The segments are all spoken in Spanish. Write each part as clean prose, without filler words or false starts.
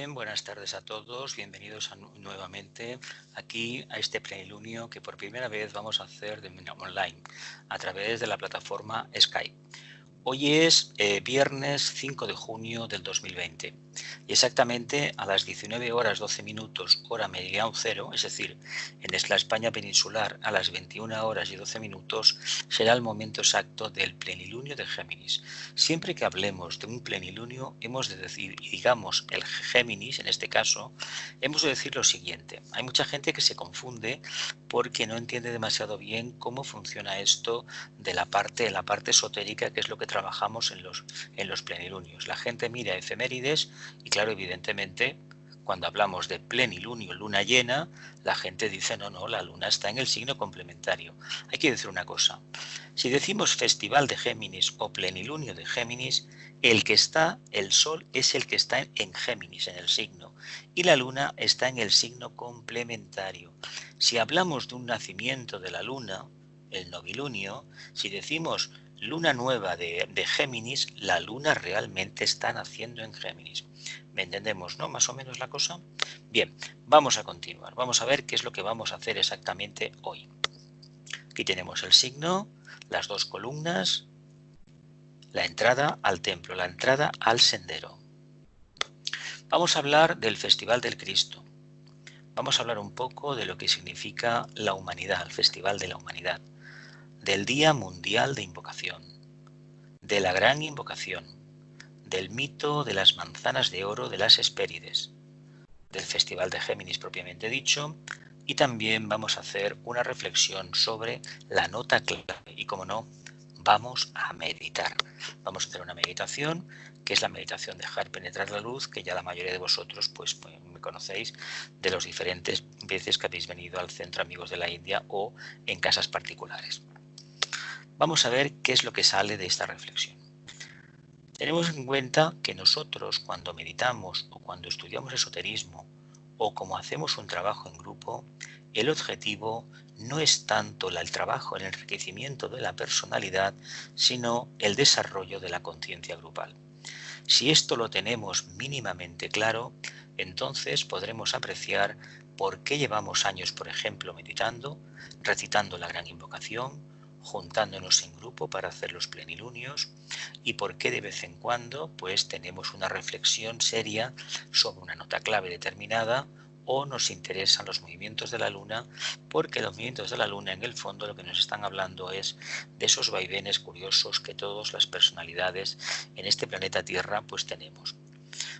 Bien, buenas tardes a todos, bienvenidos nuevamente aquí a este plenilunio que por primera vez vamos a hacer de manera online a través de la plataforma Skype. Hoy es viernes 5 de junio del 2020 y exactamente a las 19 horas 12 minutos hora meridiano cero, es decir, en la España peninsular a las 21 horas y 12 minutos será el momento exacto del plenilunio de Géminis. Siempre que hablemos de un plenilunio hemos de decir, y digamos el Géminis en este caso, hemos de decir lo siguiente. Hay mucha gente que se confunde porque no entiende demasiado bien cómo funciona esto de la parte esotérica, que es lo que trabajamos en los plenilunios. La gente mira efemérides y claro, evidentemente, cuando hablamos de plenilunio, luna llena, la gente dice no, la luna está en el signo complementario. Hay que decir una cosa, si decimos festival de Géminis o plenilunio de Géminis, el sol es el que está en Géminis, en el signo, y la luna está en el signo complementario. Si hablamos de un nacimiento de la luna, el novilunio, si decimos luna nueva de Géminis, la luna realmente está naciendo en Géminis. ¿Me entendemos, no? Más o menos la cosa. Bien, vamos a continuar. Vamos a ver qué es lo que vamos a hacer exactamente hoy. Aquí tenemos el signo, las dos columnas, la entrada al templo, la entrada al sendero. Vamos a hablar del Festival del Cristo. Vamos a hablar un poco de lo que significa la humanidad, el Festival de la Humanidad, del Día Mundial de Invocación, de la Gran Invocación, del mito de las manzanas de oro de las Hespérides, del Festival de Géminis propiamente dicho, y también vamos a hacer una reflexión sobre la nota clave y, como no, vamos a meditar. Vamos a hacer una meditación que es la meditación dejar penetrar la luz, que ya la mayoría de vosotros pues me conocéis de las diferentes veces que habéis venido al Centro Amigos de la India o en casas particulares. Vamos a ver qué es lo que sale de esta reflexión. Tenemos en cuenta que nosotros cuando meditamos o cuando estudiamos esoterismo o como hacemos un trabajo en grupo, el objetivo no es tanto el trabajo, el enriquecimiento de la personalidad, sino el desarrollo de la conciencia grupal. Si esto lo tenemos mínimamente claro, entonces podremos apreciar por qué llevamos años, por ejemplo, meditando, recitando la gran invocación, juntándonos en grupo para hacer los plenilunios y por qué de vez en cuando pues tenemos una reflexión seria sobre una nota clave determinada o nos interesan los movimientos de la luna, porque los movimientos de la luna en el fondo lo que nos están hablando es de esos vaivenes curiosos que todas las personalidades en este planeta Tierra pues tenemos.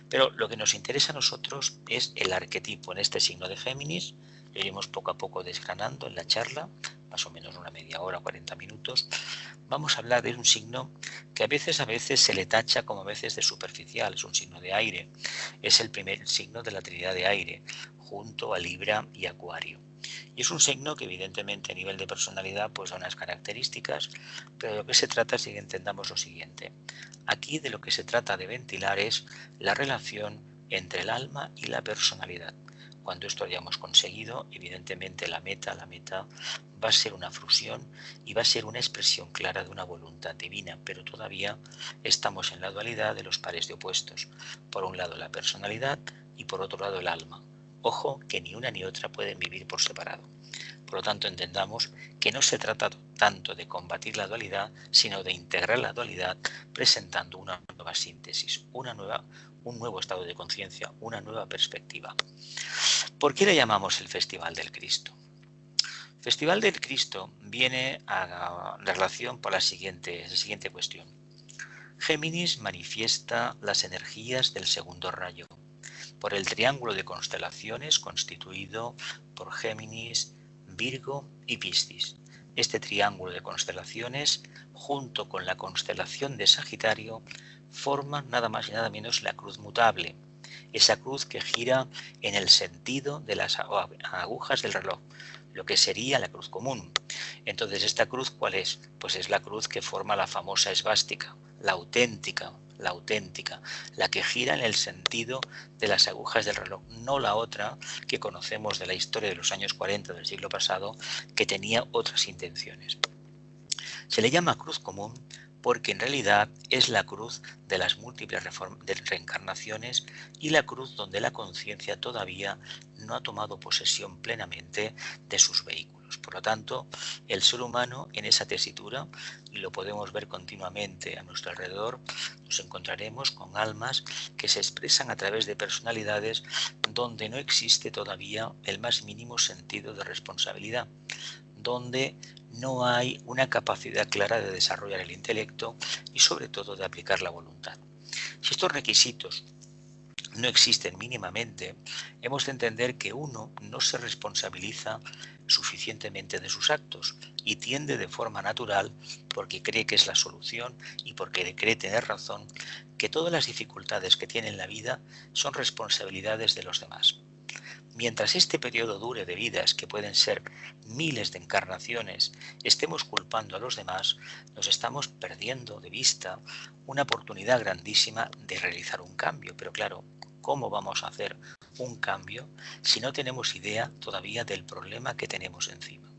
Pero lo que nos interesa a nosotros es el arquetipo en este signo de Géminis. Lo iremos poco a poco desgranando en la charla, más o menos una media hora, 40 minutos. Vamos a hablar de un signo que a veces se le tacha como a veces de superficial, es un signo de aire, es el primer signo de la Trinidad de aire, junto a Libra y Acuario. Y es un signo que evidentemente a nivel de personalidad pues da unas características, pero de lo que se trata es que entendamos lo siguiente. Aquí de lo que se trata de ventilar es la relación entre el alma y la personalidad. Cuando esto hayamos conseguido, evidentemente la meta va a ser una fusión y va a ser una expresión clara de una voluntad divina, pero todavía estamos en la dualidad de los pares de opuestos. Por un lado la personalidad y por otro lado el alma. Ojo que ni una ni otra pueden vivir por separado. Por lo tanto, entendamos que no se trata tanto de combatir la dualidad, sino de integrar la dualidad presentando una nueva síntesis, un nuevo estado de conciencia, una nueva perspectiva. ¿Por qué le llamamos el Festival del Cristo? El Festival del Cristo viene a relación por la siguiente cuestión. Géminis manifiesta las energías del segundo rayo por el triángulo de constelaciones constituido por Géminis, Virgo y Piscis. Este triángulo de constelaciones, junto con la constelación de Sagitario, forman nada más y nada menos la cruz mutable, esa cruz que gira en el sentido de las agujas del reloj, lo que sería la cruz común. Entonces, ¿esta cruz cuál es? Pues es la cruz que forma la famosa esvástica, la auténtica, la que gira en el sentido de las agujas del reloj, no la otra que conocemos de la historia de los años 40 del siglo pasado, que tenía otras intenciones. Se le llama cruz común porque en realidad es la cruz de las múltiples reencarnaciones y la cruz donde la conciencia todavía no ha tomado posesión plenamente de sus vehículos. Por lo tanto, el ser humano en esa tesitura, y lo podemos ver continuamente a nuestro alrededor, nos encontraremos con almas que se expresan a través de personalidades donde no existe todavía el más mínimo sentido de responsabilidad, donde no hay una capacidad clara de desarrollar el intelecto y sobre todo de aplicar la voluntad. Si estos requisitos no existen mínimamente, hemos de entender que uno no se responsabiliza suficientemente de sus actos y tiende de forma natural, porque cree que es la solución y porque cree tener razón, que todas las dificultades que tiene en la vida son responsabilidades de los demás. Mientras este periodo dure de vidas, que pueden ser miles de encarnaciones, estemos culpando a los demás, nos estamos perdiendo de vista una oportunidad grandísima de realizar un cambio. Pero claro, ¿cómo vamos a hacer un cambio si no tenemos idea todavía del problema que tenemos encima?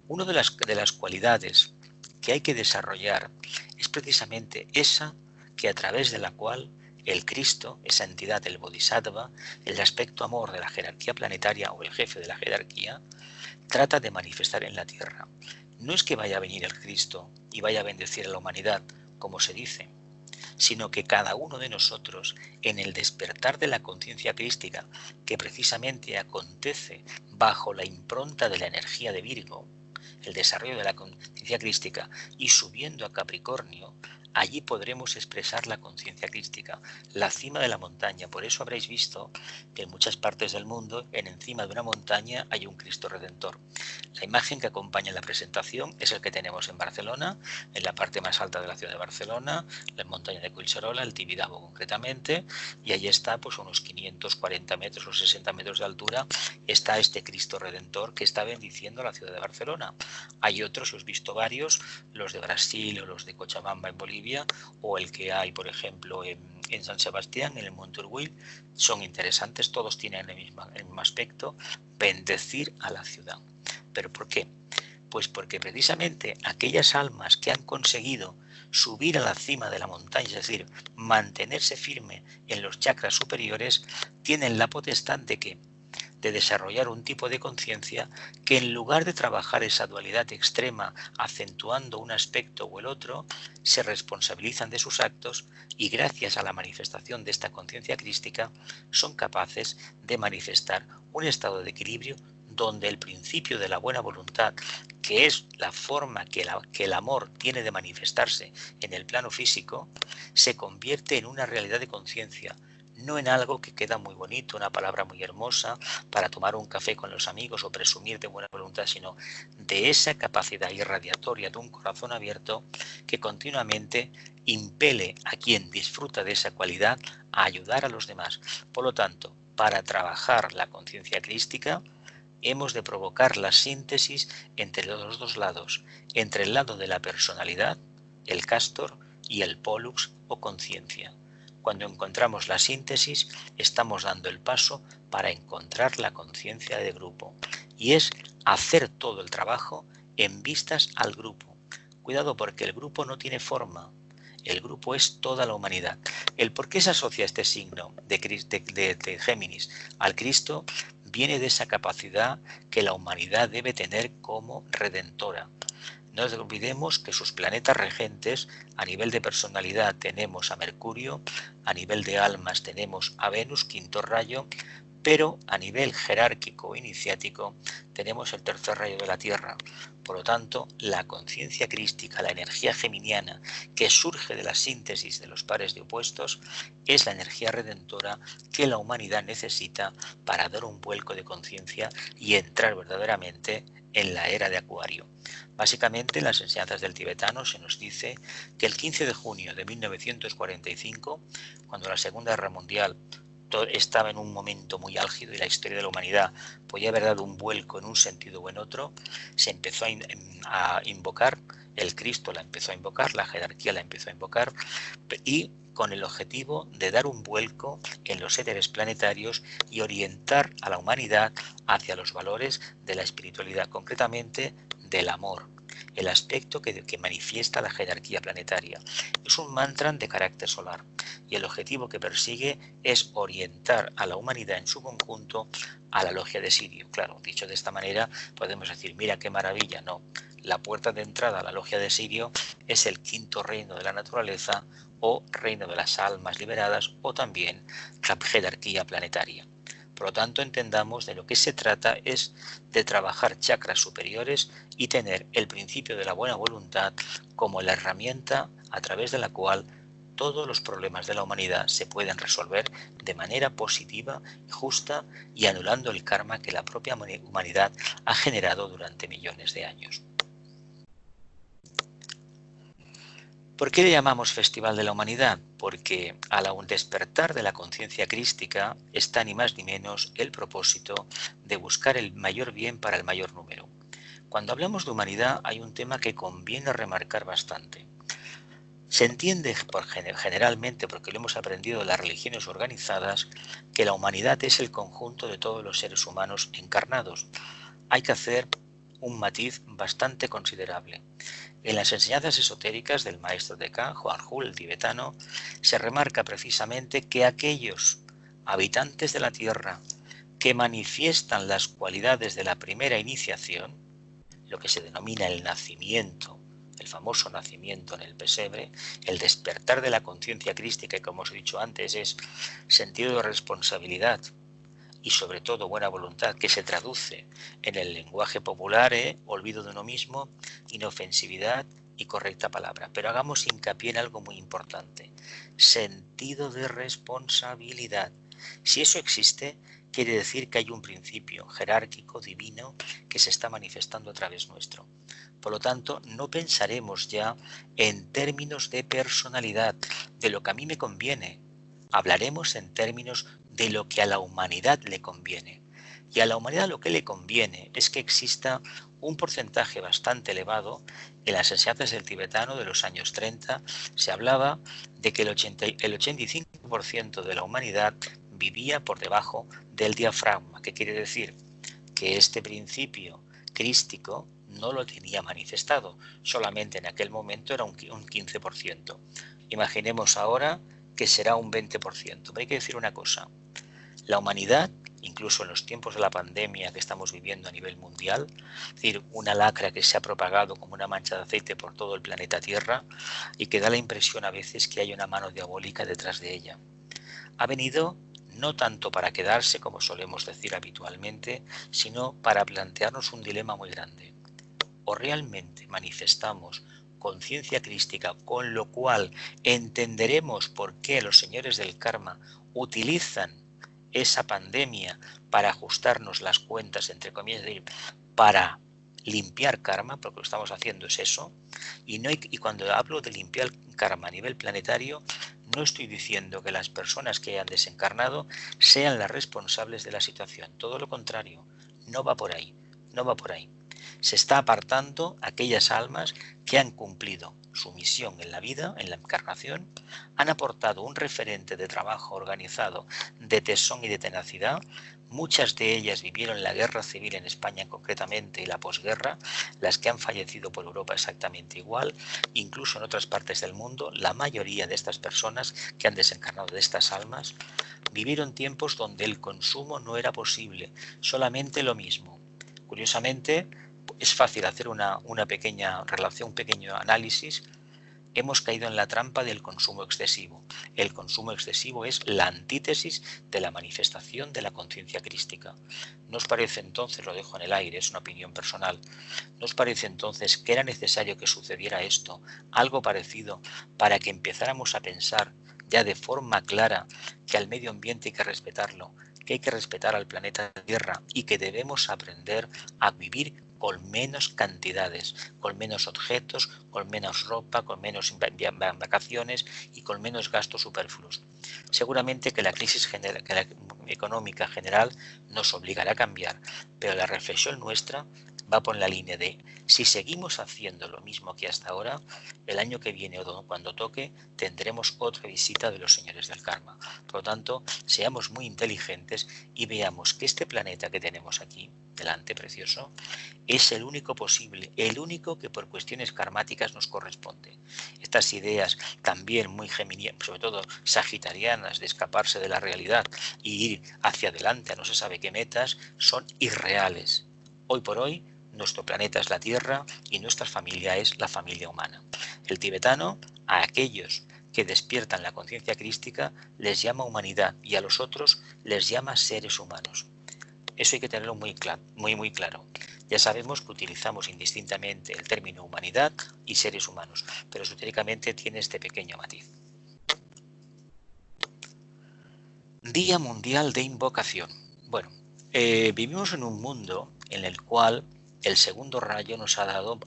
Una de las cualidades que hay que desarrollar es precisamente esa que a través de la cual el Cristo, esa entidad del Bodhisattva, el aspecto amor de la jerarquía planetaria o el jefe de la jerarquía, trata de manifestar en la tierra. No es que vaya a venir el Cristo y vaya a bendecir a la humanidad, como se dice, sino que cada uno de nosotros, en el despertar de la conciencia crística, que precisamente acontece bajo la impronta de la energía de Virgo, el desarrollo de la conciencia crística, y subiendo a Capricornio, allí podremos expresar la conciencia crística, la cima de la montaña. Por eso habréis visto que en muchas partes del mundo, encima de una montaña, hay un Cristo Redentor. La imagen que acompaña la presentación es el que tenemos en Barcelona, en la parte más alta de la ciudad de Barcelona, la montaña de Collserola, el Tibidabo concretamente, y ahí está, pues unos 540 metros o 60 metros de altura, está este Cristo Redentor que está bendiciendo a la ciudad de Barcelona. Hay otros, os he visto varios, los de Brasil o los de Cochabamba en Bolivia, o el que hay, por ejemplo, en San Sebastián, en el Monte Urguil. Son interesantes, todos tienen el mismo aspecto, bendecir a la ciudad. ¿Pero por qué? Pues porque precisamente aquellas almas que han conseguido subir a la cima de la montaña, es decir, mantenerse firme en los chakras superiores, tienen la potestad de ¿qué? De desarrollar un tipo de conciencia que, en lugar de trabajar esa dualidad extrema acentuando un aspecto o el otro, se responsabilizan de sus actos y, gracias a la manifestación de esta conciencia crística, son capaces de manifestar un estado de equilibrio donde el principio de la buena voluntad, que es la forma que el amor tiene de manifestarse en el plano físico, se convierte en una realidad de conciencia, no en algo que queda muy bonito, una palabra muy hermosa para tomar un café con los amigos o presumir de buena voluntad, sino de esa capacidad irradiatoria de un corazón abierto que continuamente impele a quien disfruta de esa cualidad a ayudar a los demás. Por lo tanto, para trabajar la conciencia crística, hemos de provocar la síntesis entre los dos lados, entre el lado de la personalidad, el castor, y el pollux o conciencia. Cuando encontramos la síntesis, estamos dando el paso para encontrar la conciencia de grupo, y es hacer todo el trabajo en vistas al grupo. Cuidado, porque el grupo no tiene forma, el grupo es toda la humanidad. El por qué se asocia este signo de Géminis al Cristo viene de esa capacidad que la humanidad debe tener como redentora. No nos olvidemos que sus planetas regentes, a nivel de personalidad tenemos a Mercurio, a nivel de almas tenemos a Venus, quinto rayo, pero a nivel jerárquico o iniciático tenemos el tercer rayo de la Tierra. Por lo tanto, la conciencia crística, la energía geminiana que surge de la síntesis de los pares de opuestos, es la energía redentora que la humanidad necesita para dar un vuelco de conciencia y entrar verdaderamente en la era de Acuario. Básicamente, en las enseñanzas del tibetano se nos dice que el 15 de junio de 1945, cuando la Segunda Guerra Mundial estaba en un momento muy álgido y la historia de la humanidad podía haber dado un vuelco en un sentido o en otro, se empezó a invocar, el Cristo la empezó a invocar, la jerarquía la empezó a invocar, y con el objetivo de dar un vuelco en los éteres planetarios y orientar a la humanidad hacia los valores de la espiritualidad, concretamente del amor. el aspecto que manifiesta la jerarquía planetaria. Es un mantra de carácter solar y el objetivo que persigue es orientar a la humanidad en su conjunto a la logia de Sirio. Claro, dicho de esta manera podemos decir, mira qué maravilla, no. La puerta de entrada a la logia de Sirio es el quinto reino de la naturaleza o reino de las almas liberadas o también la jerarquía planetaria. Por lo tanto, entendamos de lo que se trata es de trabajar chakras superiores y tener el principio de la buena voluntad como la herramienta a través de la cual todos los problemas de la humanidad se pueden resolver de manera positiva y justa y anulando el karma que la propia humanidad ha generado durante millones de años. ¿Por qué le llamamos Festival de la Humanidad? Porque al despertar de la conciencia crística está ni más ni menos el propósito de buscar el mayor bien para el mayor número. Cuando hablamos de humanidad hay un tema que conviene remarcar bastante. Se entiende generalmente, porque lo hemos aprendido de las religiones organizadas, que la humanidad es el conjunto de todos los seres humanos encarnados. Hay que hacer un matiz bastante considerable. En las enseñanzas esotéricas del maestro de K, Juan Hu, el tibetano, se remarca precisamente que aquellos habitantes de la Tierra que manifiestan las cualidades de la primera iniciación, lo que se denomina el nacimiento, el famoso nacimiento en el pesebre, el despertar de la conciencia crística, que como os he dicho antes es sentido de responsabilidad y sobre todo buena voluntad, que se traduce en el lenguaje popular, olvido de uno mismo, inofensividad y correcta palabra. Pero hagamos hincapié en algo muy importante, sentido de responsabilidad. Si eso existe, quiere decir que hay un principio jerárquico, divino, que se está manifestando a través nuestro. Por lo tanto, no pensaremos ya en términos de personalidad, de lo que a mí me conviene. Hablaremos en términos de lo que a la humanidad le conviene. Y a la humanidad lo que le conviene es que exista un porcentaje bastante elevado. En las enseñanzas del tibetano de los años 30 se hablaba de que el 85% de la humanidad vivía por debajo del diafragma. ¿Qué quiere decir? Que este principio crístico no lo tenía manifestado. Solamente en aquel momento era un 15%. Imaginemos ahora que será un 20%. Pero hay que decir una cosa. La humanidad, incluso en los tiempos de la pandemia que estamos viviendo a nivel mundial, es decir, una lacra que se ha propagado como una mancha de aceite por todo el planeta Tierra y que da la impresión a veces que hay una mano diabólica detrás de ella, ha venido no tanto para quedarse, como solemos decir habitualmente, sino para plantearnos un dilema muy grande. O realmente manifestamos conciencia crística, con lo cual entenderemos por qué los señores del karma utilizan esa pandemia para ajustarnos las cuentas, entre comillas, para limpiar karma, porque lo que estamos haciendo es eso, y cuando hablo de limpiar karma a nivel planetario, no estoy diciendo que las personas que hayan desencarnado sean las responsables de la situación, todo lo contrario, no va por ahí, no va por ahí. Se está apartando aquellas almas que han cumplido su misión en la vida, en la encarnación, han aportado un referente de trabajo organizado, de tesón y de tenacidad. Muchas de ellas vivieron la guerra civil en España concretamente y la posguerra, las que han fallecido por Europa exactamente igual, incluso en otras partes del mundo. La mayoría de estas personas que han desencarnado, de estas almas, vivieron tiempos donde el consumo no era posible, solamente lo mismo. Curiosamente, es fácil hacer una pequeña relación, un pequeño análisis. Hemos caído en la trampa del consumo excesivo. El consumo excesivo es la antítesis de la manifestación de la conciencia crística. ¿No os parece entonces, lo dejo en el aire, es una opinión personal, ¿no os parece entonces que era necesario que sucediera esto, algo parecido, para que empezáramos a pensar ya de forma clara que al medio ambiente hay que respetarlo, que hay que respetar al planeta Tierra y que debemos aprender a vivir con menos cantidades, con menos objetos, con menos ropa, con menos vacaciones y con menos gastos superfluos? Seguramente que la crisis económica general nos obligará a cambiar, pero la reflexión nuestra va por la línea de, si seguimos haciendo lo mismo que hasta ahora, el año que viene o cuando toque tendremos otra visita de los señores del karma. Por lo tanto, seamos muy inteligentes y veamos que este planeta que tenemos aquí delante, precioso, es el único posible, el único que por cuestiones karmáticas nos corresponde. Estas ideas también muy geminianas, sobre todo sagitarianas, de escaparse de la realidad y ir hacia adelante a no se sabe qué metas, son irreales. Hoy por hoy, nuestro planeta es la Tierra y nuestra familia es la familia humana. El tibetano, a aquellos que despiertan la conciencia crística, les llama humanidad y a los otros les llama seres humanos. Eso hay que tenerlo muy claro. Ya sabemos que utilizamos indistintamente el término humanidad y seres humanos, pero esotéricamente tiene este pequeño matiz. Día Mundial de Invocación. Bueno, vivimos en un mundo en el cual el segundo rayo nos ha dado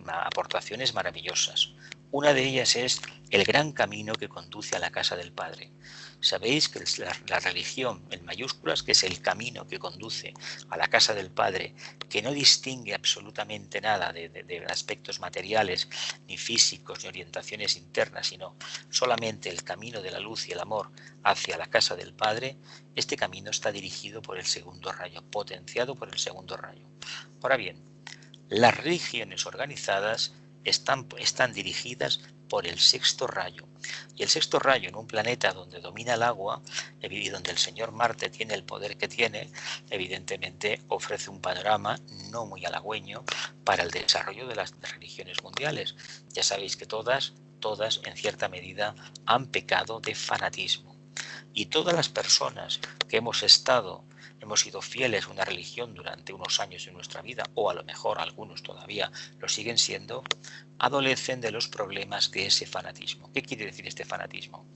aportaciones maravillosas. Una de ellas es el gran camino que conduce a la casa del Padre. Sabéis que la religión en mayúsculas, que es el camino que conduce a la casa del Padre, que no distingue absolutamente nada de aspectos materiales, ni físicos, ni orientaciones internas, sino solamente el camino de la luz y el amor hacia la casa del Padre. Este camino está dirigido por el segundo rayo, potenciado por el segundo rayo. Ahora bien, las religiones organizadas están dirigidas por el sexto rayo. Y el sexto rayo, en un planeta donde domina el agua y donde el señor Marte tiene el poder que tiene, evidentemente ofrece un panorama no muy halagüeño para el desarrollo de las religiones mundiales. Ya sabéis que todas en cierta medida han pecado de fanatismo. Y todas las personas que hemos sido fieles a una religión durante unos años en nuestra vida, o a lo mejor algunos todavía lo siguen siendo, adolecen de los problemas de ese fanatismo. ¿Qué quiere decir este fanatismo?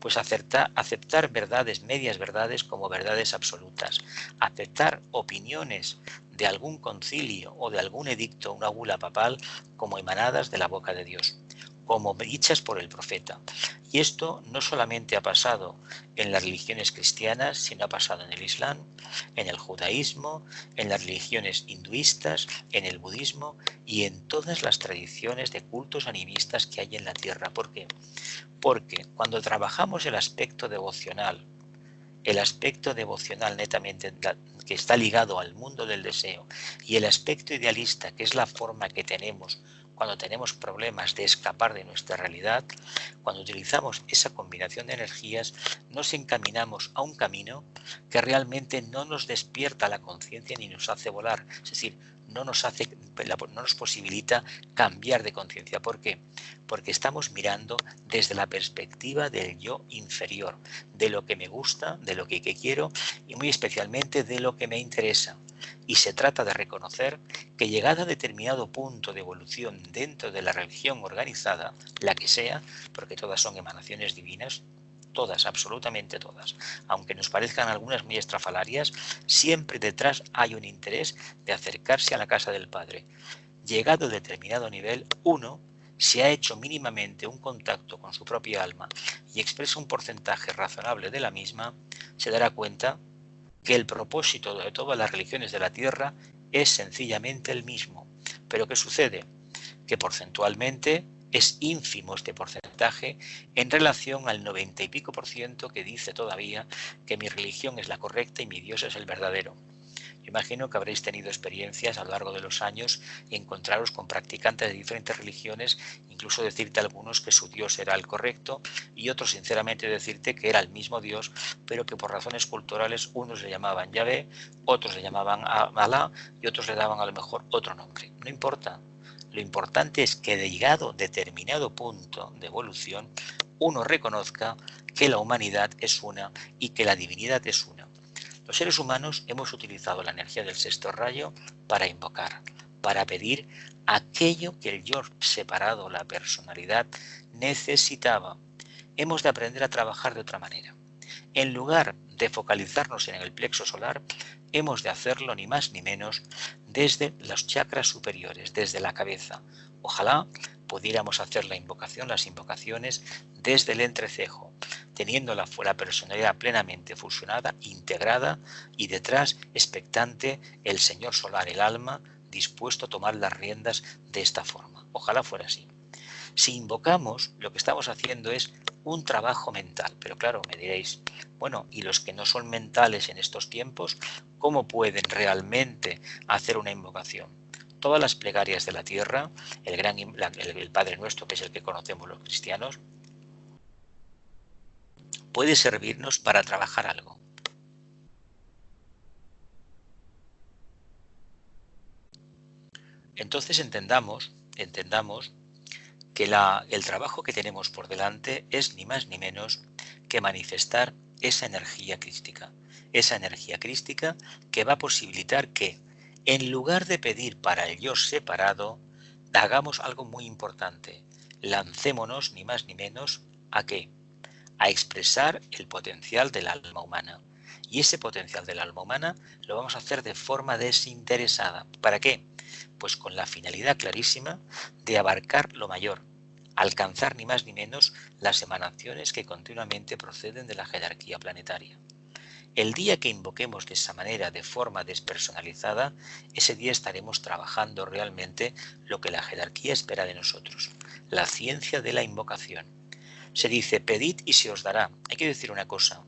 Pues aceptar verdades, medias verdades, como verdades absolutas, aceptar opiniones de algún concilio o de algún edicto, una bula papal, como emanadas de la boca de Dios, como dichas por el profeta. Y esto no solamente ha pasado en las religiones cristianas, sino ha pasado en el Islam, en el judaísmo, en las religiones hinduistas, en el budismo y en todas las tradiciones de cultos animistas que hay en la Tierra. ¿Por qué? Porque cuando trabajamos el aspecto devocional netamente que está ligado al mundo del deseo, y el aspecto idealista, que es la forma que tenemos cuando tenemos problemas de escapar de nuestra realidad, cuando utilizamos esa combinación de energías, nos encaminamos a un camino que realmente no nos despierta la conciencia ni nos hace volar. Es decir, no nos posibilita cambiar de conciencia. ¿Por qué? Porque estamos mirando desde la perspectiva del yo inferior, de lo que me gusta, de lo que quiero y muy especialmente de lo que me interesa. Y se trata de reconocer que llegada a determinado punto de evolución dentro de la religión organizada, la que sea, porque todas son emanaciones divinas, todas, absolutamente todas, aunque nos parezcan algunas muy estrafalarias, siempre detrás hay un interés de acercarse a la casa del Padre. Llegado a determinado nivel, uno, si ha hecho mínimamente un contacto con su propia alma y expresa un porcentaje razonable de la misma, se dará cuenta que el propósito de todas las religiones de la Tierra es sencillamente el mismo. Pero ¿qué sucede? Que porcentualmente es ínfimo este porcentaje en relación al 90 y pico por ciento que dice todavía que mi religión es la correcta y mi Dios es el verdadero. Yo imagino que habréis tenido experiencias a lo largo de los años y encontraros con practicantes de diferentes religiones, incluso decirte algunos que su Dios era el correcto y otros sinceramente decirte que era el mismo Dios, pero que por razones culturales unos le llamaban Yahvé, otros le llamaban Alá y otros le daban a lo mejor otro nombre. No importa. Lo importante es que de llegado a determinado punto de evolución, uno reconozca que la humanidad es una y que la divinidad es una. Los seres humanos hemos utilizado la energía del sexto rayo para invocar, para pedir aquello que el yo separado, la personalidad, necesitaba. Hemos de aprender a trabajar de otra manera. En lugar de focalizarnos en el plexo solar, hemos de hacerlo ni más ni menos desde los chakras superiores, desde la cabeza. Ojalá pudiéramos hacer las invocaciones desde el entrecejo, teniendo la personalidad plenamente fusionada, integrada y detrás expectante el señor solar, el alma, dispuesto a tomar las riendas de esta forma. Ojalá fuera así. Si invocamos, lo que estamos haciendo es un trabajo mental. Pero claro, me diréis, bueno, ¿y los que no son mentales en estos tiempos, cómo pueden realmente hacer una invocación. Todas las plegarias de la tierra, el Padre Nuestro, que es el que conocemos los cristianos, puede servirnos para trabajar algo. Entonces entendamos que el trabajo que tenemos por delante es ni más ni menos que manifestar esa energía crística que va a posibilitar que, en lugar de pedir para el yo separado, hagamos algo muy importante. Lancémonos ni más ni menos ¿a qué? A expresar el potencial del alma humana. Y ese potencial del alma humana lo vamos a hacer de forma desinteresada. ¿Para qué? Pues con la finalidad clarísima de abarcar lo mayor, alcanzar ni más ni menos las emanaciones que continuamente proceden de la jerarquía planetaria. El día que invoquemos de esa manera, de forma despersonalizada, ese día estaremos trabajando realmente lo que la jerarquía espera de nosotros, la ciencia de la invocación. Se dice, pedid y se os dará. Hay que decir una cosa,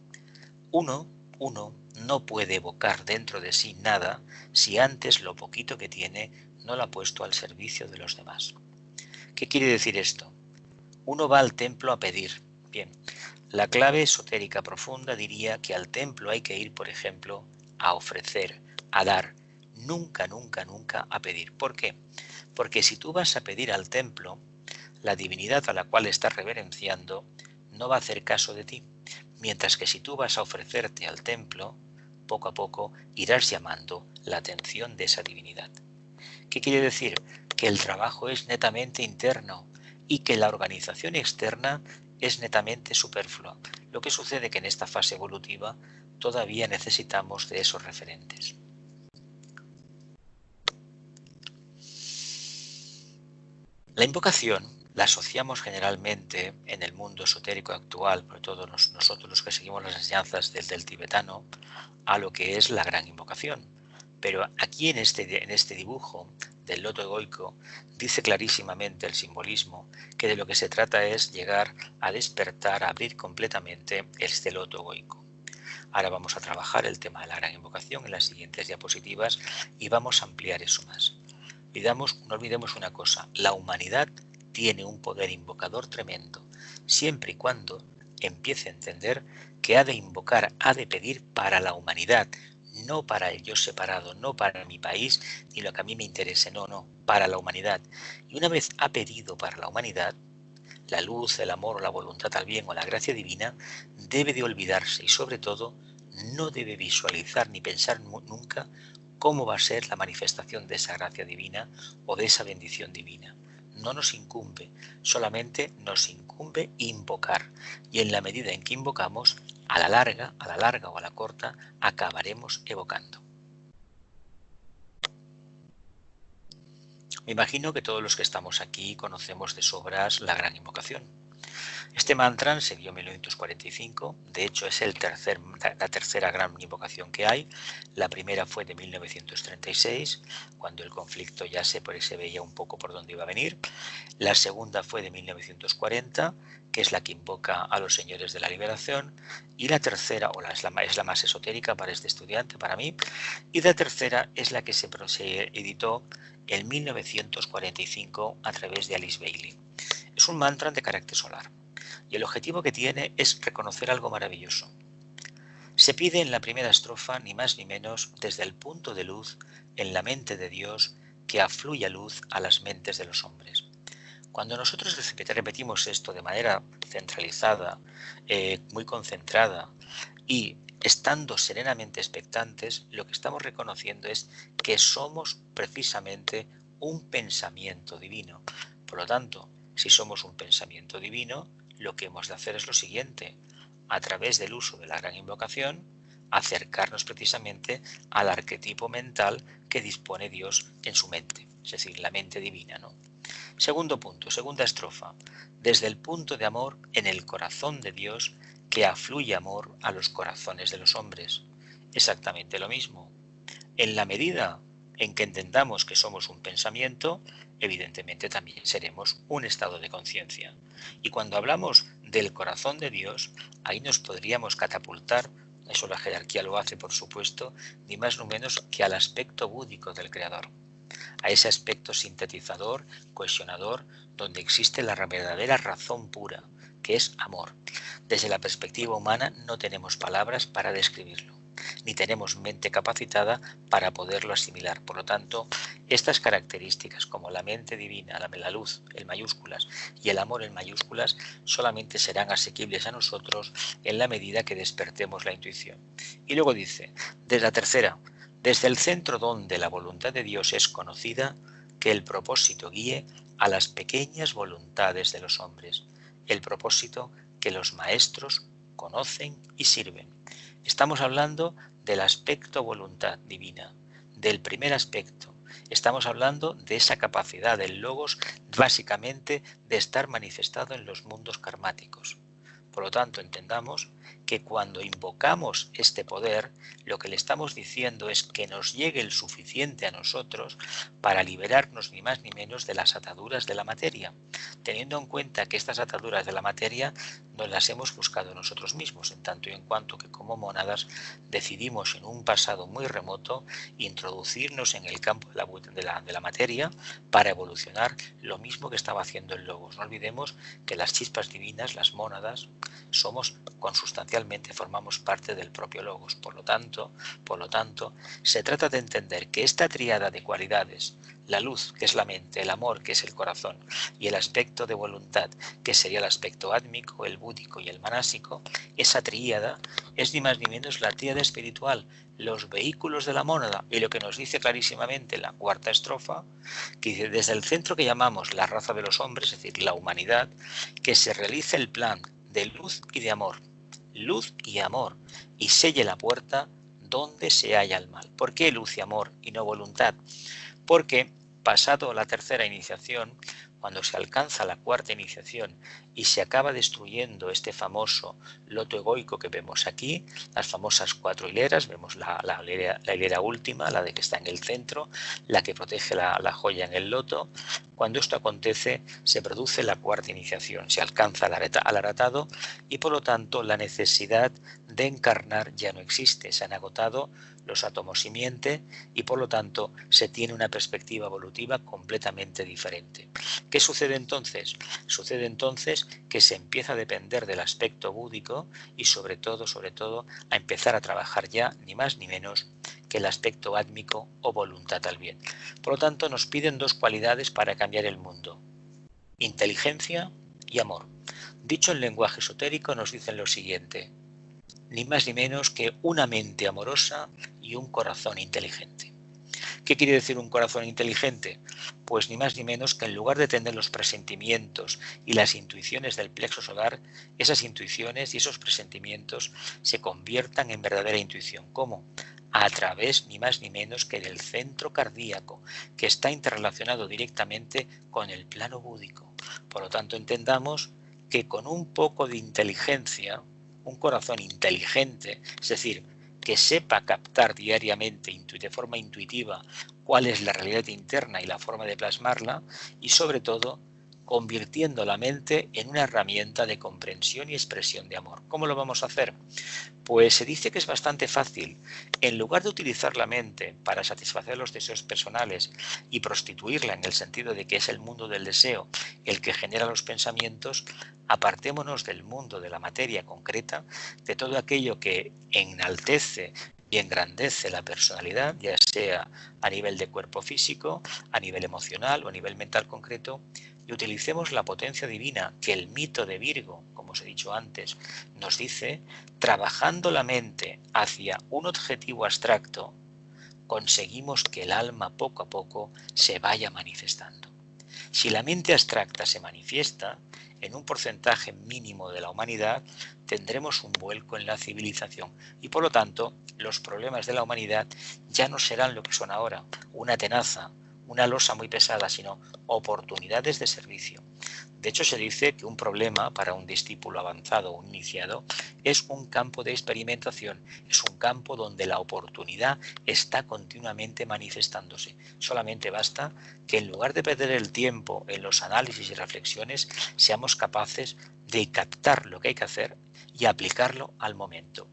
uno no puede evocar dentro de sí nada si antes lo poquito que tiene no lo ha puesto al servicio de los demás. ¿Qué quiere decir esto? Uno va al templo a pedir. Bien, la clave esotérica profunda diría que al templo hay que ir, por ejemplo, a ofrecer, a dar, nunca a pedir. ¿Por qué? Porque si tú vas a pedir al templo, la divinidad a la cual estás reverenciando no va a hacer caso de ti, mientras que si tú vas a ofrecerte al templo, poco a poco irás llamando la atención de esa divinidad. ¿Qué quiere decir? Que el trabajo es netamente interno y que la organización externa es netamente superflua. Lo que sucede que en esta fase evolutiva todavía necesitamos de esos referentes. La invocación la asociamos generalmente en el mundo esotérico actual, sobre todo nosotros los que seguimos las enseñanzas del tibetano, a lo que es la gran invocación. Pero aquí en este dibujo del loto egoico dice clarísimamente el simbolismo que de lo que se trata es llegar a despertar, a abrir completamente este loto egoico. Ahora vamos a trabajar el tema de la gran invocación en las siguientes diapositivas y vamos a ampliar eso más. No olvidemos una cosa, la humanidad tiene un poder invocador tremendo, siempre y cuando empiece a entender que ha de invocar, ha de pedir para la humanidad, no para el yo separado, no para mi país, ni lo que a mí me interese, no, para la humanidad. Y una vez ha pedido para la humanidad, la luz, el amor o la voluntad al bien o la gracia divina, debe de olvidarse y sobre todo no debe visualizar ni pensar nunca cómo va a ser la manifestación de esa gracia divina o de esa bendición divina. No nos incumbe, solamente nos incumbe invocar. Y en la medida en que invocamos, a la larga o a la corta, acabaremos evocando. Me imagino que todos los que estamos aquí conocemos de sobras la gran invocación. Este mantra se dio en 1945, de hecho es la tercera gran invocación que hay. La primera fue de 1936, cuando el conflicto ya se veía un poco por dónde iba a venir. La segunda fue de 1940, que es la que invoca a los señores de la liberación. Y la tercera, es la más esotérica para este estudiante, para mí. Y la tercera es la que se editó en 1945 a través de Alice Bailey. Es un mantra de carácter solar. Y el objetivo que tiene es reconocer algo maravilloso. Se pide en la primera estrofa ni más ni menos desde el punto de luz en la mente de Dios que afluya luz a las mentes de los hombres. Cuando nosotros repetimos esto de manera centralizada, muy concentrada y estando serenamente expectantes, lo que estamos reconociendo es que somos precisamente un pensamiento divino. Por lo tanto, si somos un pensamiento divino, lo que hemos de hacer es lo siguiente, a través del uso de la gran invocación, acercarnos precisamente al arquetipo mental que dispone Dios en su mente, es decir, la mente divina, ¿no? Segundo punto, segunda estrofa, desde el punto de amor en el corazón de Dios que afluye amor a los corazones de los hombres. Exactamente lo mismo. En la medida en que entendamos que somos un pensamiento, evidentemente también seremos un estado de conciencia. Y cuando hablamos del corazón de Dios, ahí nos podríamos catapultar eso la jerarquía lo hace por supuesto, ni más ni menos que al aspecto búdico del creador, a ese aspecto sintetizador, cohesionador, donde existe la verdadera razón pura, que es amor. Desde la perspectiva humana no tenemos palabras para describirlo, ni tenemos mente capacitada para poderlo asimilar. Por lo tanto, estas características como la mente divina, la luz en mayúsculas y el amor en mayúsculas solamente serán asequibles a nosotros en la medida que despertemos la intuición. Y luego dice, desde la tercera, desde el centro donde la voluntad de Dios es conocida, que el propósito guíe a las pequeñas voluntades de los hombres, el propósito que los maestros conocen y sirven. Estamos hablando del aspecto voluntad divina, del primer aspecto. Estamos hablando de esa capacidad del logos básicamente de estar manifestado en los mundos karmáticos. Por lo tanto, entendamos que cuando invocamos este poder, lo que le estamos diciendo es que nos llegue el suficiente a nosotros para liberarnos ni más ni menos de las ataduras de la materia, teniendo en cuenta que estas ataduras de la materia nos las hemos buscado nosotros mismos, en tanto y en cuanto que como mónadas decidimos en un pasado muy remoto introducirnos en el campo de la materia para evolucionar lo mismo que estaba haciendo el logos. No olvidemos que las chispas divinas, las mónadas, somos consustancialmente, formamos parte del propio logos. Por lo tanto, se trata de entender que esta tríada de cualidades, la luz, que es la mente, el amor, que es el corazón, y el aspecto de voluntad, que sería el aspecto átmico, el búdico y el manásico, esa tríada es ni más ni menos la tríada espiritual, los vehículos de la mónada, y lo que nos dice clarísimamente la cuarta estrofa, que dice, desde el centro que llamamos la raza de los hombres, es decir, la humanidad, que se realice el plan de luz y de amor, luz y amor, y selle la puerta donde se halla el mal. ¿Por qué luz y amor y no voluntad? Porque pasado la tercera iniciación, cuando se alcanza la cuarta iniciación y se acaba destruyendo este famoso loto egoico que vemos aquí, las famosas 4 hileras, vemos la hilera última, la de que está en el centro, la que protege la joya en el loto. Cuando esto acontece, se produce la cuarta iniciación, se alcanza al aratado y por lo tanto la necesidad de encarnar ya no existe, se han agotado los átomos simiente y por lo tanto se tiene una perspectiva evolutiva completamente diferente. ¿Qué sucede entonces? Sucede entonces que se empieza a depender del aspecto búdico y sobre todo a empezar a trabajar ya ni más ni menos que el aspecto átmico o voluntad al bien. Por lo tanto, nos piden dos cualidades para cambiar el mundo: inteligencia y amor. Dicho en lenguaje esotérico, nos dicen lo siguiente: ni más ni menos que una mente amorosa y un corazón inteligente. ¿Qué quiere decir un corazón inteligente? Pues ni más ni menos que en lugar de tener los presentimientos y las intuiciones del plexo solar, esas intuiciones y esos presentimientos se conviertan en verdadera intuición. ¿Cómo? A través ni más ni menos que del centro cardíaco, que está interrelacionado directamente con el plano búdico. Por lo tanto, entendamos que con un poco de inteligencia, un corazón inteligente, es decir, que sepa captar diariamente de forma intuitiva cuál es la realidad interna y la forma de plasmarla, y sobre todo convirtiendo la mente en una herramienta de comprensión y expresión de amor. ¿Cómo lo vamos a hacer? Pues se dice que es bastante fácil. En lugar de utilizar la mente para satisfacer los deseos personales y prostituirla en el sentido de que es el mundo del deseo el que genera los pensamientos, apartémonos del mundo de la materia concreta, de todo aquello que enaltece y engrandece la personalidad, ya sea a nivel de cuerpo físico, a nivel emocional o a nivel mental concreto, y utilicemos la potencia divina que el mito de Virgo, como os he dicho antes, nos dice: trabajando la mente hacia un objetivo abstracto, conseguimos que el alma poco a poco se vaya manifestando. Si la mente abstracta se manifiesta en un porcentaje mínimo de la humanidad, tendremos un vuelco en la civilización y por lo tanto los problemas de la humanidad ya no serán lo que son ahora, una tenaza, una losa muy pesada, sino oportunidades de servicio. De hecho, se dice que un problema para un discípulo avanzado o iniciado es un campo de experimentación, es un campo donde la oportunidad está continuamente manifestándose. Solamente basta que en lugar de perder el tiempo en los análisis y reflexiones, seamos capaces de captar lo que hay que hacer y aplicarlo al momento.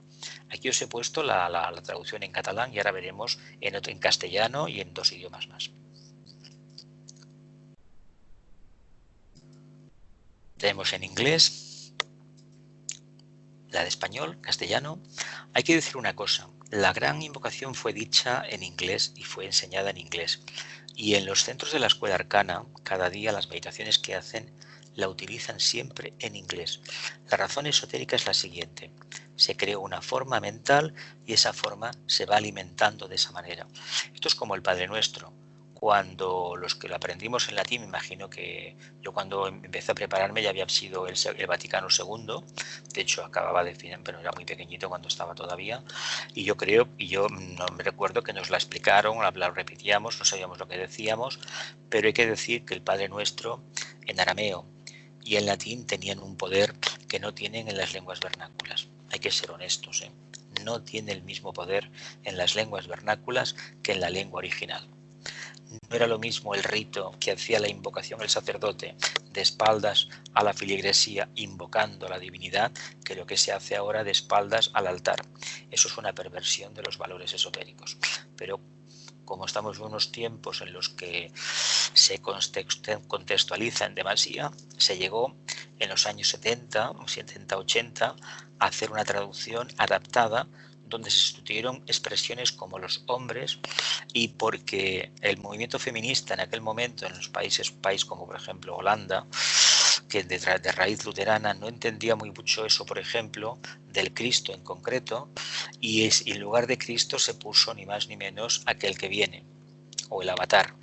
Aquí os he puesto la traducción en catalán y ahora veremos en castellano y en 2 idiomas más. Tenemos en inglés, la de español, castellano. Hay que decir una cosa, la gran invocación fue dicha en inglés y fue enseñada en inglés. Y en los centros de la escuela arcana, cada día las meditaciones que hacen la utilizan siempre en inglés. La razón esotérica es la siguiente. Se creó una forma mental y esa forma se va alimentando de esa manera. Esto es como el Padre Nuestro. Cuando los que lo aprendimos en latín, me imagino que yo cuando empecé a prepararme ya había sido el Vaticano II, de hecho acababa de final, pero era muy pequeñito cuando estaba todavía, y yo no me recuerdo que nos la explicaron, la repetíamos, no sabíamos lo que decíamos, pero hay que decir que el Padre Nuestro en arameo y en latín tenían un poder que no tienen en las lenguas vernáculas. Hay que ser honestos, ¿eh? No tiene el mismo poder en las lenguas vernáculas que en la lengua original. No era lo mismo el rito que hacía la invocación el sacerdote de espaldas a la filigresía invocando a la divinidad que lo que se hace ahora de espaldas al altar. Eso es una perversión de los valores esotéricos. Pero como estamos en unos tiempos en los que se contextualiza en demasía, se llegó en los años 70-80 a hacer una traducción adaptada donde se sustituyeron expresiones como los hombres, y porque el movimiento feminista en aquel momento en los países como por ejemplo Holanda, que de raíz luterana no entendía muy mucho eso, por ejemplo, del Cristo en concreto, y en lugar de Cristo se puso ni más ni menos aquel que viene, o el avatar.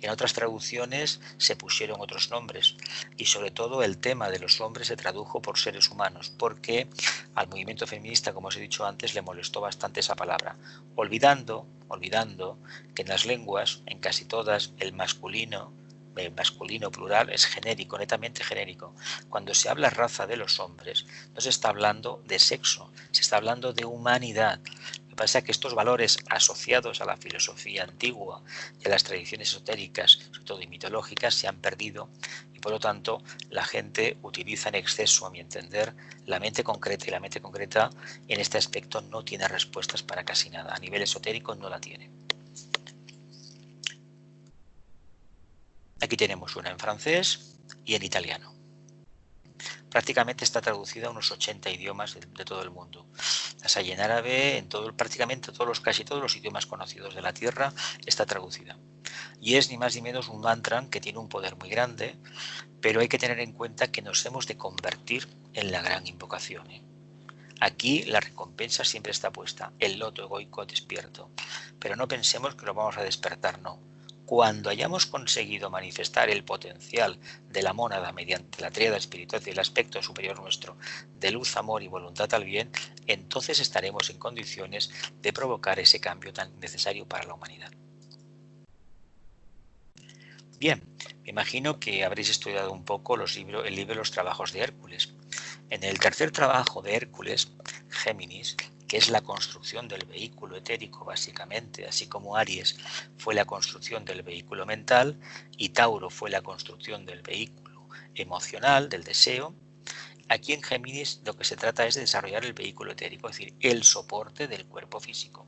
En otras traducciones se pusieron otros nombres y sobre todo el tema de los hombres se tradujo por seres humanos porque al movimiento feminista, como os he dicho antes, le molestó bastante esa palabra, olvidando que en las lenguas, en casi todas, el masculino plural es genérico, netamente genérico. Cuando se habla raza de los hombres, no se está hablando de sexo, se está hablando de humanidad. Lo que pasa es que estos valores asociados a la filosofía antigua y a las tradiciones esotéricas, sobre todo y mitológicas, se han perdido y por lo tanto la gente utiliza en exceso, a mi entender, la mente concreta, y la mente concreta en este aspecto no tiene respuestas para casi nada. A nivel esotérico no la tiene. Aquí tenemos una en francés y en italiano. Prácticamente está traducida a unos 80 idiomas de todo el mundo. Las hay en árabe, prácticamente casi todos los idiomas conocidos de la Tierra está traducida. Y es ni más ni menos un mantra que tiene un poder muy grande, pero hay que tener en cuenta que nos hemos de convertir en la gran invocación. Aquí la recompensa siempre está puesta, el loto egoico despierto, pero no pensemos que lo vamos a despertar, no. Cuando hayamos conseguido manifestar el potencial de la mónada mediante la tríada espiritual y el aspecto superior nuestro de luz, amor y voluntad al bien, entonces estaremos en condiciones de provocar ese cambio tan necesario para la humanidad. Bien, me imagino que habréis estudiado un poco el libro Los trabajos de Hércules. En el tercer trabajo de Hércules, Géminis, que es la construcción del vehículo etérico básicamente, así como Aries fue la construcción del vehículo mental y Tauro fue la construcción del vehículo emocional, del deseo, aquí en Géminis lo que se trata es de desarrollar el vehículo etérico, es decir, el soporte del cuerpo físico.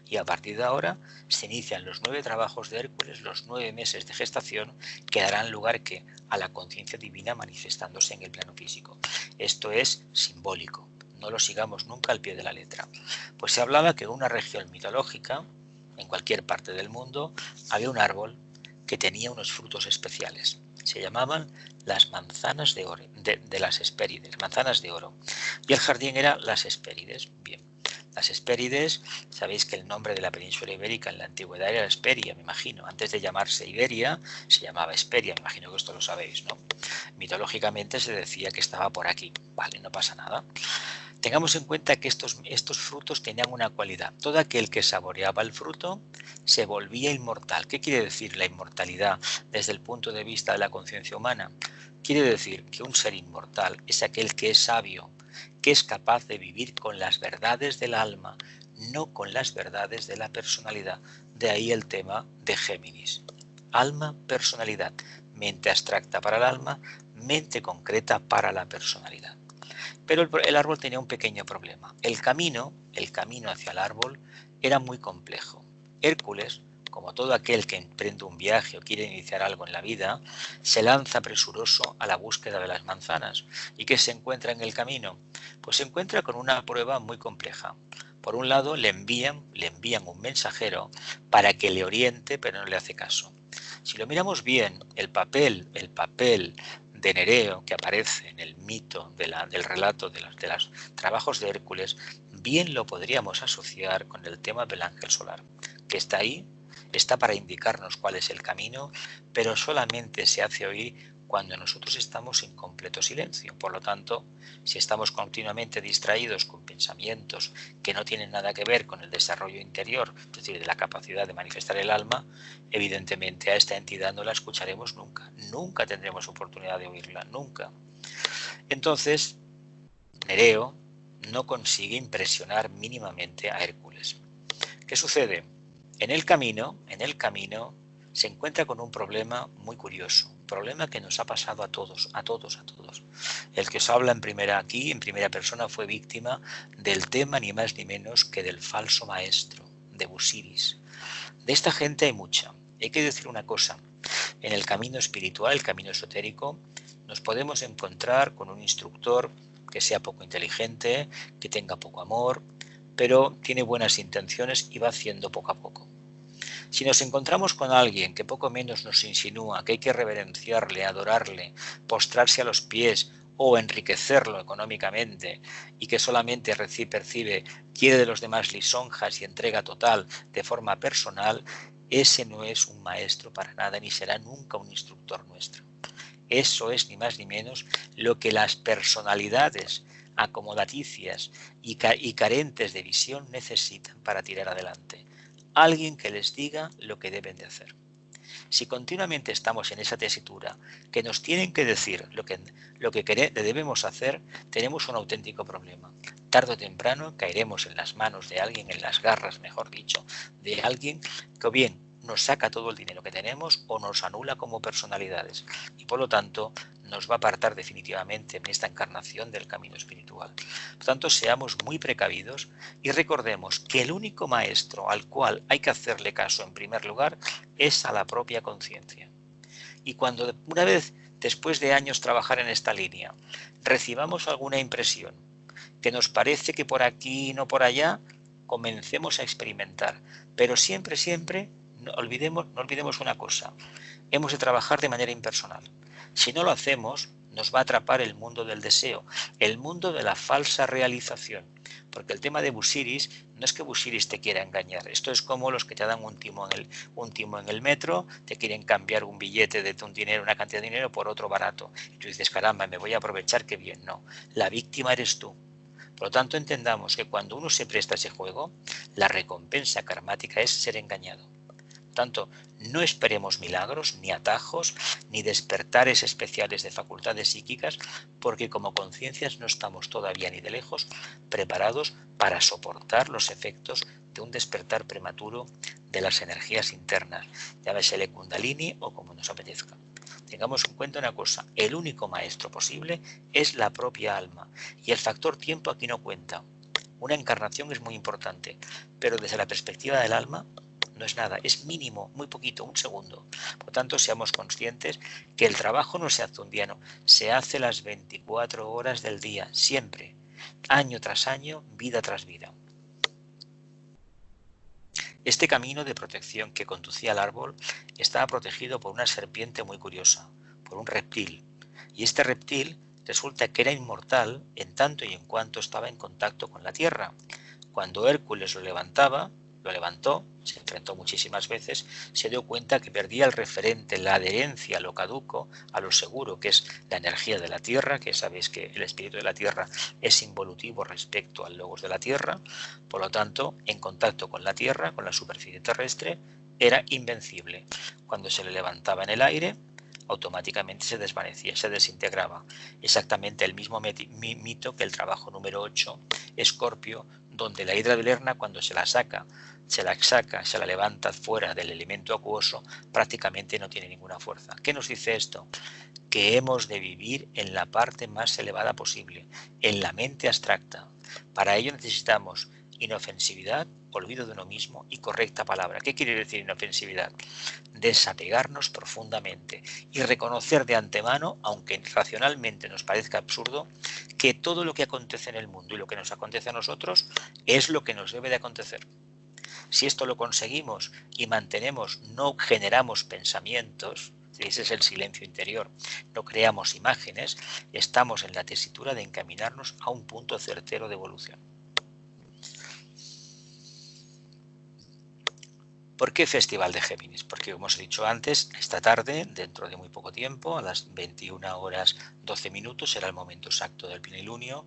Y a partir de ahora se inician los 9 trabajos de Hércules, los 9 meses de gestación que darán lugar a la conciencia divina manifestándose en el plano físico. Esto es simbólico, no lo sigamos nunca al pie de la letra. Pues se hablaba que en una región mitológica, en cualquier parte del mundo, había un árbol que tenía unos frutos especiales. Se llamaban las manzanas de oro, de las Hespérides, manzanas de oro. Y el jardín era las Hespérides. Bien. Las Hespérides, sabéis que el nombre de la península ibérica en la antigüedad era Hesperia, me imagino. Antes de llamarse Iberia, se llamaba Hesperia, me imagino que esto lo sabéis, ¿no? Mitológicamente se decía que estaba por aquí. Vale, no pasa nada. Tengamos en cuenta que estos frutos tenían una cualidad. Todo aquel que saboreaba el fruto se volvía inmortal. ¿Qué quiere decir la inmortalidad desde el punto de vista de la conciencia humana? Quiere decir que un ser inmortal es aquel que es sabio, que es capaz de vivir con las verdades del alma, no con las verdades de la personalidad. De ahí el tema de Géminis. Alma, personalidad. Mente abstracta para el alma, mente concreta para la personalidad. Pero el árbol tenía un pequeño problema. El camino hacia el árbol era muy complejo. Hércules, como todo aquel que emprende un viaje o quiere iniciar algo en la vida, se lanza presuroso a la búsqueda de las manzanas. ¿Y qué se encuentra en el camino? Pues se encuentra con una prueba muy compleja. Por un lado, le envían un mensajero para que le oriente, pero no le hace caso. Si lo miramos bien, el papel de Nereo que aparece en el mito del relato de los trabajos de Hércules, bien lo podríamos asociar con el tema del ángel solar, que está ahí, está para indicarnos cuál es el camino, pero solamente se hace oír cuando nosotros estamos en completo silencio. Por lo tanto, si estamos continuamente distraídos con pensamientos que no tienen nada que ver con el desarrollo interior, es decir, de la capacidad de manifestar el alma, evidentemente a esta entidad no la escucharemos nunca. Nunca tendremos oportunidad de oírla, nunca. Entonces, Nereo no consigue impresionar mínimamente a Hércules. ¿Qué sucede? En el camino se encuentra con un problema muy curioso, un problema que nos ha pasado a todos. El que os habla en primera persona, fue víctima del tema ni más ni menos que del falso maestro, de Busiris. De esta gente hay mucha. Hay que decir una cosa, en el camino espiritual, el camino esotérico, nos podemos encontrar con un instructor que sea poco inteligente, que tenga poco amor, pero tiene buenas intenciones y va haciendo poco a poco. Si nos encontramos con alguien que poco menos nos insinúa que hay que reverenciarle, adorarle, postrarse a los pies o enriquecerlo económicamente y que solamente percibe, quiere de los demás lisonjas y entrega total de forma personal, ese no es un maestro para nada ni será nunca un instructor nuestro. Eso es ni más ni menos lo que las personalidades acomodaticias y carentes de visión necesitan para tirar adelante. Alguien que les diga lo que deben de hacer. Si continuamente estamos en esa tesitura que nos tienen que decir lo que debemos hacer, tenemos un auténtico problema. Tarde o temprano caeremos en las manos de alguien, en las garras, mejor dicho, de alguien que o bien nos saca todo el dinero que tenemos o nos anula como personalidades y por lo tanto nos va a apartar definitivamente en esta encarnación del camino espiritual. Por tanto, seamos muy precavidos y recordemos que el único maestro al cual hay que hacerle caso en primer lugar es a la propia conciencia. Y cuando una vez, después de años trabajar en esta línea, recibamos alguna impresión que nos parece que por aquí no por allá, comencemos a experimentar. Pero siempre, no olvidemos una cosa, hemos de trabajar de manera impersonal. Si no lo hacemos, nos va a atrapar el mundo del deseo, el mundo de la falsa realización. Porque el tema de Busiris no es que Busiris te quiera engañar. Esto es como los que te dan un timo en el metro, te quieren cambiar un billete de un dinero, una cantidad de dinero por otro barato. Y tú dices, caramba, me voy a aprovechar, qué bien. No, la víctima eres tú. Por lo tanto, entendamos que cuando uno se presta a ese juego, la recompensa karmática es ser engañado. Por tanto, no esperemos milagros, ni atajos, ni despertares especiales de facultades psíquicas, porque como conciencias no estamos todavía ni de lejos preparados para soportar los efectos de un despertar prematuro de las energías internas, llámesele Kundalini o como nos apetezca. Tengamos en cuenta una cosa, el único maestro posible es la propia alma y el factor tiempo aquí no cuenta. Una encarnación es muy importante, pero desde la perspectiva del alma no es nada, es mínimo, muy poquito, un segundo. Por tanto, seamos conscientes que el trabajo no se hace un día, no, se hace las 24 horas del día, siempre, año tras año, vida tras vida. Este camino de protección que conducía al árbol estaba protegido por una serpiente muy curiosa, por un reptil. Y este reptil resulta que era inmortal en tanto y en cuanto estaba en contacto con la tierra. Cuando Hércules lo levantó, se enfrentó muchísimas veces, se dio cuenta que perdía el referente, la adherencia a lo caduco, a lo seguro, que es la energía de la tierra, que sabéis que el espíritu de la tierra es involutivo respecto al logos de la tierra, por lo tanto, en contacto con la tierra, con la superficie terrestre, era invencible. Cuando se le levantaba en el aire, automáticamente se desvanecía, se desintegraba. Exactamente el mismo mito que el trabajo número 8, Escorpio, donde la hidra de Lerna, cuando se la saca, se la levanta fuera del elemento acuoso, prácticamente no tiene ninguna fuerza. ¿Qué nos dice esto? Que hemos de vivir en la parte más elevada posible, en la mente abstracta. Para ello necesitamos inofensividad, olvido de uno mismo y correcta palabra. ¿Qué quiere decir inofensividad? Desapegarnos profundamente y reconocer de antemano, aunque racionalmente nos parezca absurdo, que todo lo que acontece en el mundo y lo que nos acontece a nosotros es lo que nos debe de acontecer. Si esto lo conseguimos y mantenemos, no generamos pensamientos, ese es el silencio interior, no creamos imágenes, estamos en la tesitura de encaminarnos a un punto certero de evolución. ¿Por qué Festival de Géminis? Porque, como os he dicho antes, esta tarde, dentro de muy poco tiempo, a las 21 horas 12 minutos, será el momento exacto del plenilunio.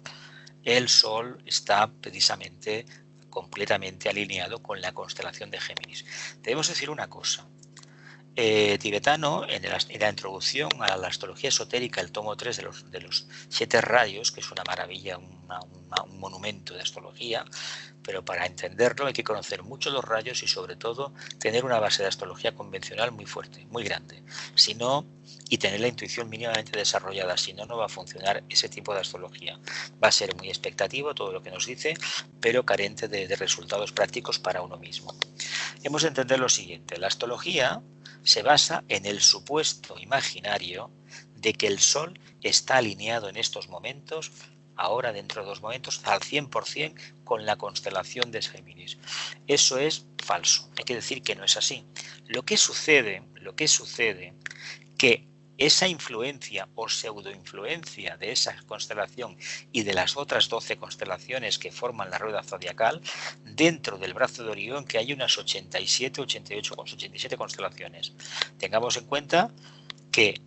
El Sol está precisamente completamente alineado con la constelación de Géminis. Debemos decir una cosa. Tibetano, en la introducción a la astrología esotérica, el tomo 3 de los 7 rayos, que es una maravilla, un monumento de astrología, pero para entenderlo hay que conocer mucho los rayos y sobre todo tener una base de astrología convencional muy fuerte, muy grande. Si no, y tener la intuición mínimamente desarrollada, si no, no va a funcionar ese tipo de astrología. Va a ser muy expectativo todo lo que nos dice, pero carente de resultados prácticos para uno mismo. Hemos de entender lo siguiente, la astrología se basa en el supuesto imaginario de que el Sol está alineado en estos momentos, ahora dentro de 2 momentos, al 100% con la constelación de Géminis. Eso es falso, hay que decir que no es así. Lo que sucede, que esa influencia o pseudoinfluencia de esa constelación y de las otras 12 constelaciones que forman la rueda zodiacal, dentro del brazo de Orión, que hay unas 87 constelaciones. Tengamos en cuenta que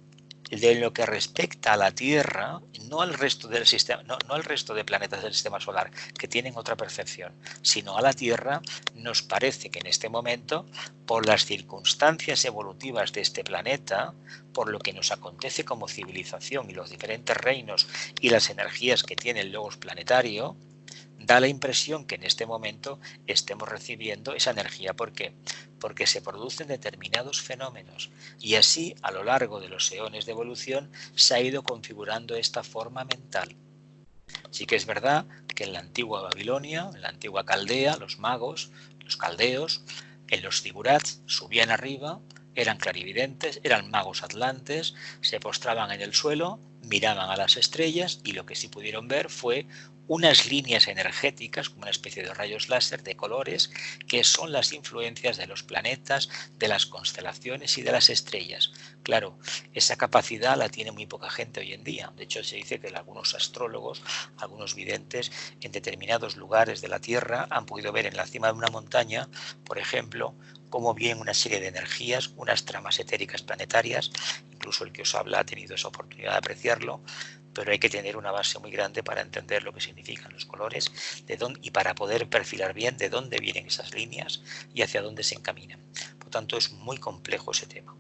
de lo que respecta a la Tierra, no al resto del sistema, no al resto de planetas del sistema solar que tienen otra percepción, sino a la Tierra, nos parece que en este momento, por las circunstancias evolutivas de este planeta, por lo que nos acontece como civilización y los diferentes reinos y las energías que tiene el logos planetario, da la impresión que en este momento estemos recibiendo esa energía. ¿Por qué? Porque se producen determinados fenómenos y así a lo largo de los eones de evolución se ha ido configurando esta forma mental. Sí que es verdad que en la antigua Babilonia, en la antigua Caldea, los magos, los caldeos, en los zigurats subían arriba, eran clarividentes, eran magos atlantes, se postraban en el suelo, miraban a las estrellas y lo que sí pudieron ver fue unas líneas energéticas, como una especie de rayos láser de colores, que son las influencias de los planetas, de las constelaciones y de las estrellas. Claro, esa capacidad la tiene muy poca gente hoy en día. De hecho, se dice que algunos astrólogos, algunos videntes, en determinados lugares de la Tierra han podido ver en la cima de una montaña, por ejemplo, cómo vienen una serie de energías, unas tramas etéricas planetarias. Incluso el que os habla ha tenido esa oportunidad de apreciarlo, pero hay que tener una base muy grande para entender lo que significan los colores y para poder perfilar bien de dónde vienen esas líneas y hacia dónde se encaminan. Por tanto, es muy complejo ese tema.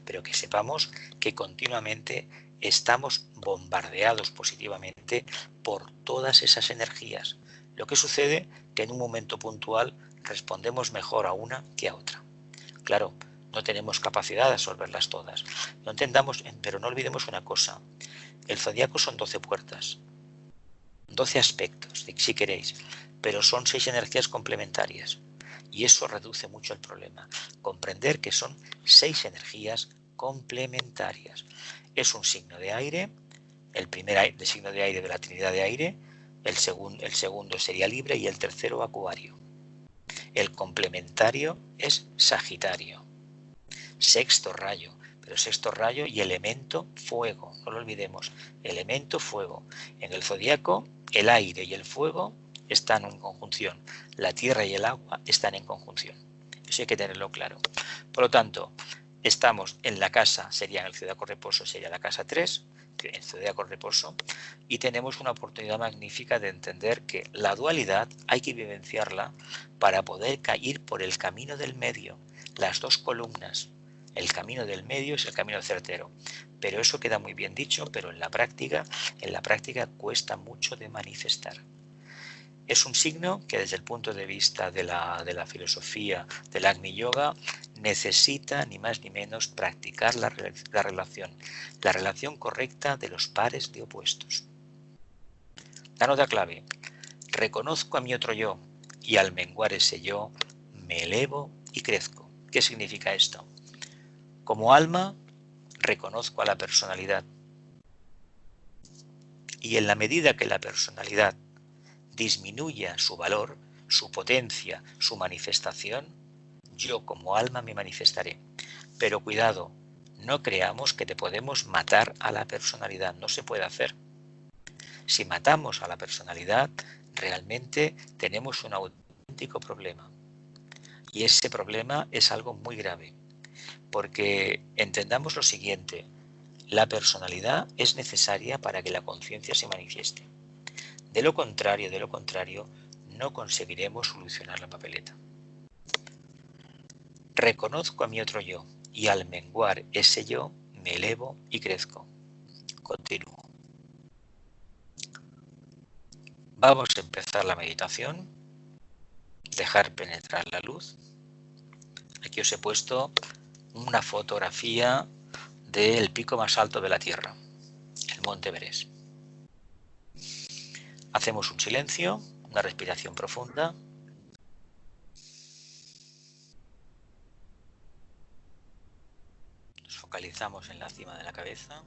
Pero que sepamos que continuamente estamos bombardeados positivamente por todas esas energías. Lo que sucede que en un momento puntual respondemos mejor a una que a otra. Claro, no tenemos capacidad de absorberlas todas. No entendamos, pero no olvidemos una cosa. El zodiaco son 12 puertas, 12 aspectos, si queréis, pero son 6 energías complementarias. Y eso reduce mucho el problema. Comprender que son 6 energías complementarias. Es un signo de aire, el primer signo de aire de la trinidad de aire, el segundo sería Libre y el tercero Acuario. El complementario es Sagitario. Sexto rayo, pero sexto rayo y elemento fuego, no lo olvidemos, elemento fuego. En el zodiaco, el aire y el fuego están en conjunción, la tierra y el agua están en conjunción. Eso hay que tenerlo claro. Por lo tanto, estamos en la casa, sería en el zodiaco reposo, sería la casa 3, el zodiaco reposo, y tenemos una oportunidad magnífica de entender que la dualidad hay que vivenciarla para poder ir por el camino del medio, las dos columnas, El camino del medio es el camino certero. Pero eso queda muy bien dicho, pero en la práctica cuesta mucho de manifestar. Es un signo que desde el punto de vista de la filosofía del Agni Yoga necesita ni más ni menos practicar la relación correcta de los pares de opuestos. La nota clave: reconozco a mi otro yo y al menguar ese yo me elevo y crezco. ¿Qué significa esto? Como alma reconozco a la personalidad y en la medida que la personalidad disminuya su valor, su potencia, su manifestación, yo como alma me manifestaré. Pero cuidado, no creamos que te podemos matar a la personalidad, no se puede hacer. Si matamos a la personalidad, realmente tenemos un auténtico problema. Y ese problema es algo muy grave, porque entendamos lo siguiente: la personalidad es necesaria para que la conciencia se manifieste. De lo contrario, no conseguiremos solucionar la papeleta. Reconozco a mi otro yo y al menguar ese yo me elevo y crezco. Continúo. Vamos a empezar la meditación. Dejar penetrar la luz. Aquí os he puesto una fotografía del pico más alto de la Tierra, el Monte Everest. Hacemos un silencio, una respiración profunda. Nos focalizamos en la cima de la cabeza.